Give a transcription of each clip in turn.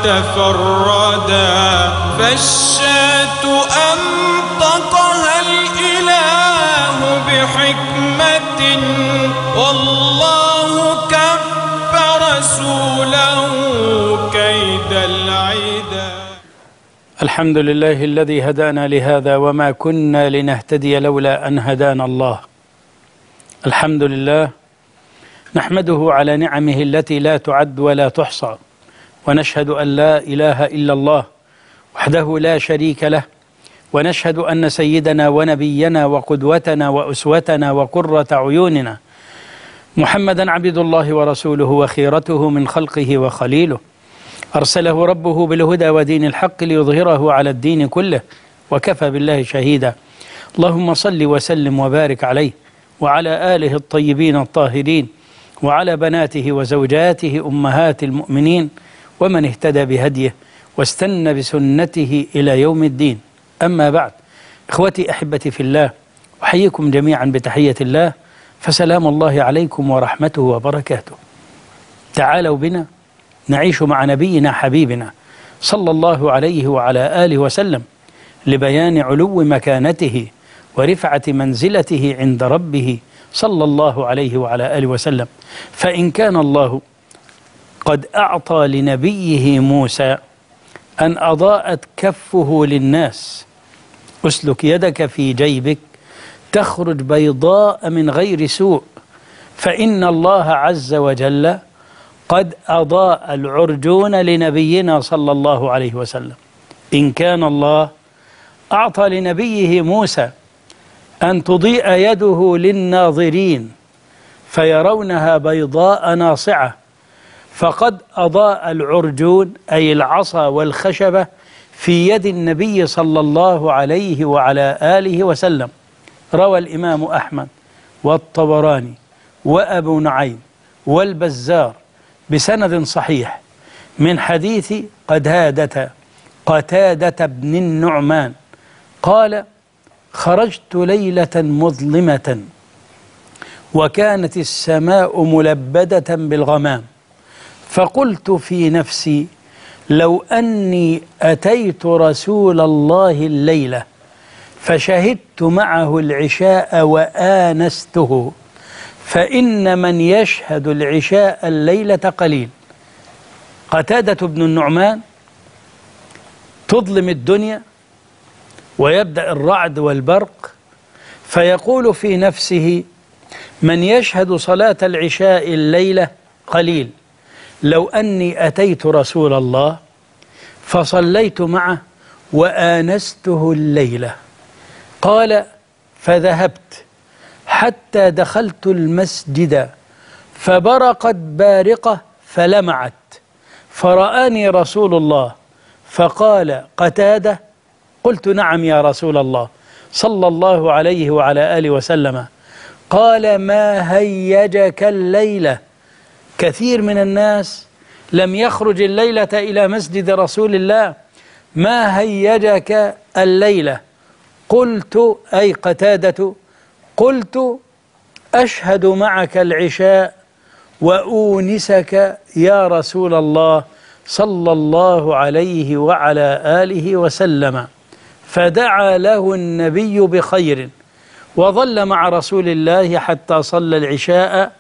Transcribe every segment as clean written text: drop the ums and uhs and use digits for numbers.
تفردا، فالشاة أنطقها الإله بحكمة، والله كف رسوله كيد العدا. الحمد لله الذي هدانا لهذا وما كنا لنهتدي لولا أن هدانا الله. الحمد لله نحمده على نعمه التي لا تعد ولا تحصى، ونشهد أن لا إله إلا الله وحده لا شريك له، ونشهد أن سيدنا ونبينا وقدوتنا وأسوتنا وقرة عيوننا محمدا عبد الله ورسوله وخيرته من خلقه وخليله، أرسله ربه بالهدى ودين الحق ليظهره على الدين كله، وكفى بالله شهيدا. اللهم صل وسلم وبارك عليه وعلى آله الطيبين الطاهرين، وعلى بناته وزوجاته أمهات المؤمنين، ومن اهتدى بهديه واستنى بسنته إلى يوم الدين. أما بعد، إخوتي أحبتي في الله، أحييكم جميعا بتحية الله، فسلام الله عليكم ورحمته وبركاته. تعالوا بنا نعيش مع نبينا حبيبنا صلى الله عليه وعلى آله وسلم لبيان علو مكانته ورفعة منزلته عند ربه صلى الله عليه وعلى آله وسلم. فإن كان الله قد أعطى لنبيه موسى أن أضاءت كفه للناس، أسلك يدك في جيبك تخرج بيضاء من غير سوء، فإن الله عز وجل قد أضاء العرجون لنبينا صلى الله عليه وسلم. إن كان الله أعطى لنبيه موسى أن تضيء يده للناظرين فيرونها بيضاء ناصعة، فقد أضاء العرجون أي العصا والخشبة في يد النبي صلى الله عليه وعلى آله وسلم. روى الإمام أحمد والطبراني وأبو نعيم والبزار بسند صحيح من حديث قتادة بن النعمان قال: خرجت ليلة مظلمة وكانت السماء ملبدة بالغمام، فقلت في نفسي: لو أني أتيت رسول الله الليلة فشهدت معه العشاء وآنسته، فإن من يشهد العشاء الليلة قليل. قتادة بن النعمان تظلم الدنيا ويبدأ الرعد والبرق، فيقول في نفسه: من يشهد صلاة العشاء الليلة قليل، لو أني أتيت رسول الله فصليت معه وآنسته الليلة. قال: فذهبت حتى دخلت المسجد فبرقت بارقة فلمعت، فرآني رسول الله فقال: قتادة؟ قلت: نعم يا رسول الله صلى الله عليه وعلى آله وسلم. قال: ما هيجك الليلة؟ كثير من الناس لم يخرج الليلة إلى مسجد رسول الله، ما هيجك الليلة؟ قلت أي قتادة قلت: أشهد معك العشاء وأونسك يا رسول الله صلى الله عليه وعلى آله وسلم. فدعا له النبي بخير، وظل مع رسول الله حتى صلى العشاء،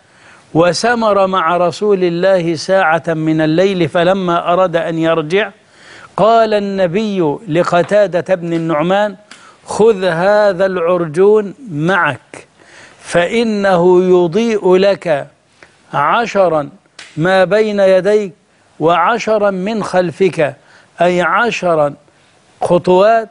وسمر مع رسول الله ساعة من الليل، فلما أراد أن يرجع قال النبي لقتادة بن النعمان: خذ هذا العرجون معك، فإنه يضيء لك 10 ما بين يديك و10 من خلفك، أي 10 خطوات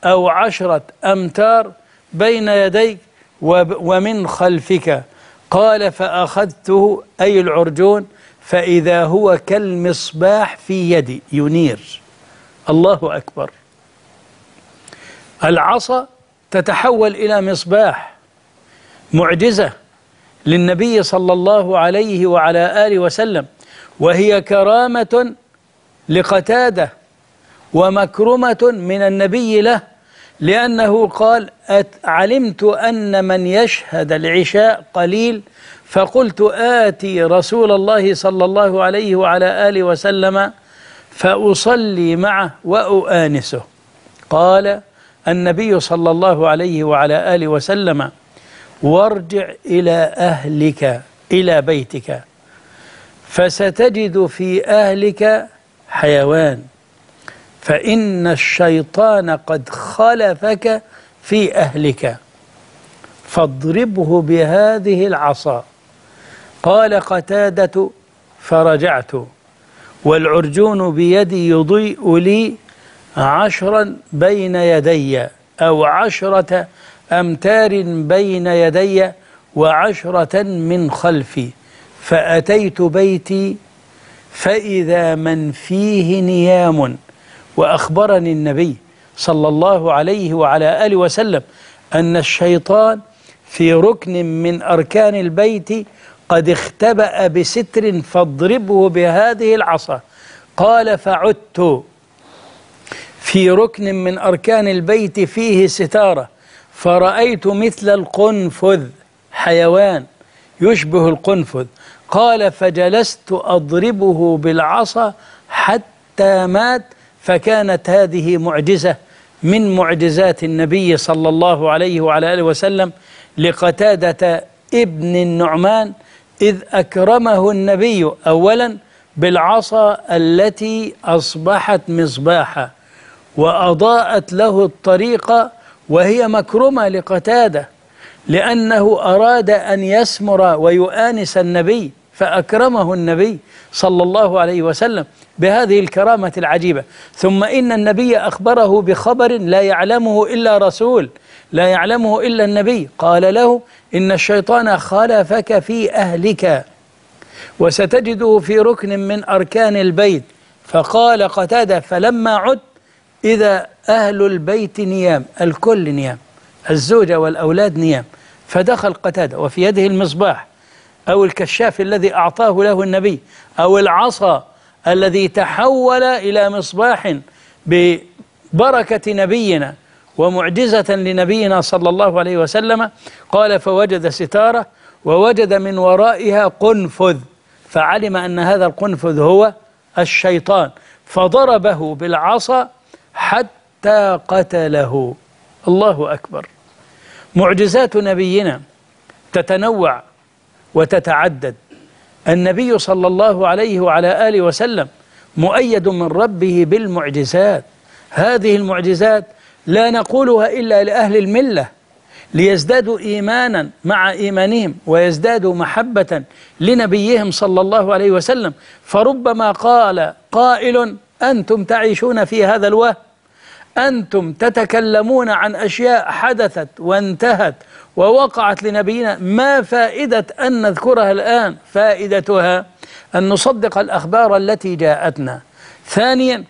أو 10 أمتار بين يديك ومن خلفك. قال: فأخذته أي العرجون فإذا هو كالمصباح في يدي ينير. الله أكبر. العصا تتحول إلى مصباح، معجزة للنبي صلى الله عليه وعلى آله وسلم، وهي كرامة لقتادة ومكرمة من النبي له، لأنه قال: علمت أن من يشهد العشاء قليل، فقلت آتي رسول الله صلى الله عليه وعلى آله وسلم فأصلي معه وأؤانسه. قال النبي صلى الله عليه وعلى آله وسلم: وارجع إلى أهلك، إلى بيتك، فستجد في أهلك حيوان، فإن الشيطان قد خلفك في أهلك، فاضربه بهذه العصا. قال قتادة: فرجعت والعرجون بيدي يضيء لي 10 بين يدي، أو 10 أمتار بين يدي و10 من خلفي، فأتيت بيتي فإذا من فيه نيام. وأخبرني النبي صلى الله عليه وعلى آله وسلم أن الشيطان في ركن من أركان البيت قد اختبأ بستر، فاضربه بهذه العصا. قال: فعدت في ركن من أركان البيت فيه ستارة، فرأيت مثل القنفذ، حيوان يشبه القنفذ. قال: فجلست أضربه بالعصا حتى مات. فكانت هذه معجزة من معجزات النبي صلى الله عليه وعلى آله وسلم لقتادة ابن النعمان، إذ أكرمه النبي أولا بالعصا التي أصبحت مصباحا وأضاءت له الطريق، وهي مكرمة لقتادة لأنه أراد أن يسمر ويؤانس النبي، فأكرمه النبي صلى الله عليه وسلم بهذه الكرامة العجيبة. ثم إن النبي أخبره بخبر لا يعلمه إلا رسول، لا يعلمه إلا النبي. قال له: إن الشيطان خلفك في أهلك وستجده في ركن من أركان البيت. فقال قتادة: فلما عدت إذا أهل البيت نيام، الكل نيام، الزوجة والأولاد نيام. فدخل قتادة وفي يده المصباح أو الكشاف الذي أعطاه له النبي، أو العصا الذي تحول إلى مصباح ببركة نبينا ومعجزة لنبينا صلى الله عليه وسلم. قال: فوجد ستارة ووجد من ورائها قنفذ، فعلم أن هذا القنفذ هو الشيطان، فضربه بالعصا حتى قتله. الله أكبر. معجزات نبينا تتنوع وتتعدد. النبي صلى الله عليه وعلى آله وسلم مؤيد من ربه بالمعجزات. هذه المعجزات لا نقولها إلا لأهل الملة ليزدادوا إيمانا مع إيمانهم ويزدادوا محبة لنبيهم صلى الله عليه وسلم. فربما قال قائل: أنتم تعيشون في هذا الوهم، أنتم تتكلمون عن أشياء حدثت وانتهت ووقعت لنبينا، ما فائدة أن نذكرها الآن؟ فائدتها أن نصدق الأخبار التي جاءتنا. ثانيا،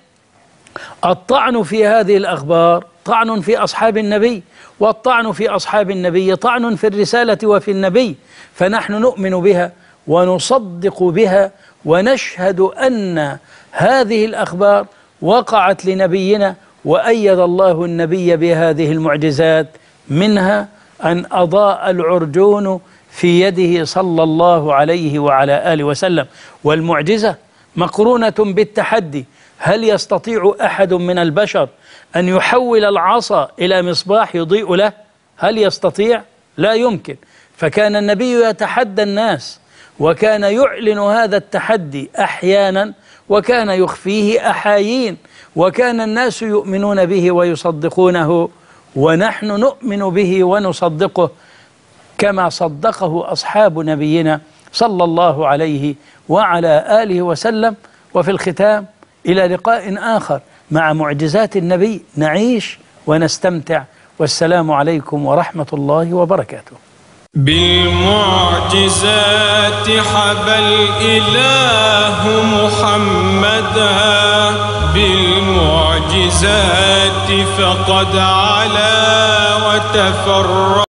الطعن في هذه الأخبار طعن في أصحاب النبي، والطعن في أصحاب النبي طعن في الرسالة وفي النبي، فنحن نؤمن بها ونصدق بها ونشهد أن هذه الأخبار وقعت لنبينا، وأيد الله النبي بهذه المعجزات. منها أن أضاء العرجون في يده صلى الله عليه وعلى آله وسلم، والمعجزة مقرونة بالتحدي. هل يستطيع أحد من البشر أن يحول العصا إلى مصباح يضيء له؟ هل يستطيع؟ لا يمكن. فكان النبي يتحدى الناس، وكان يعلن هذا التحدي أحيانا، وكان يخفيه أحايين، وكان الناس يؤمنون به ويصدقونه، ونحن نؤمن به ونصدقه كما صدقه أصحاب نبينا صلى الله عليه وعلى آله وسلم. وفي الختام، إلى لقاء آخر مع معجزات النبي نعيش ونستمتع، والسلام عليكم ورحمة الله وبركاته. بالمعجزات حبى الإله محمدا، بالمعجزات فقد علا وتفرد.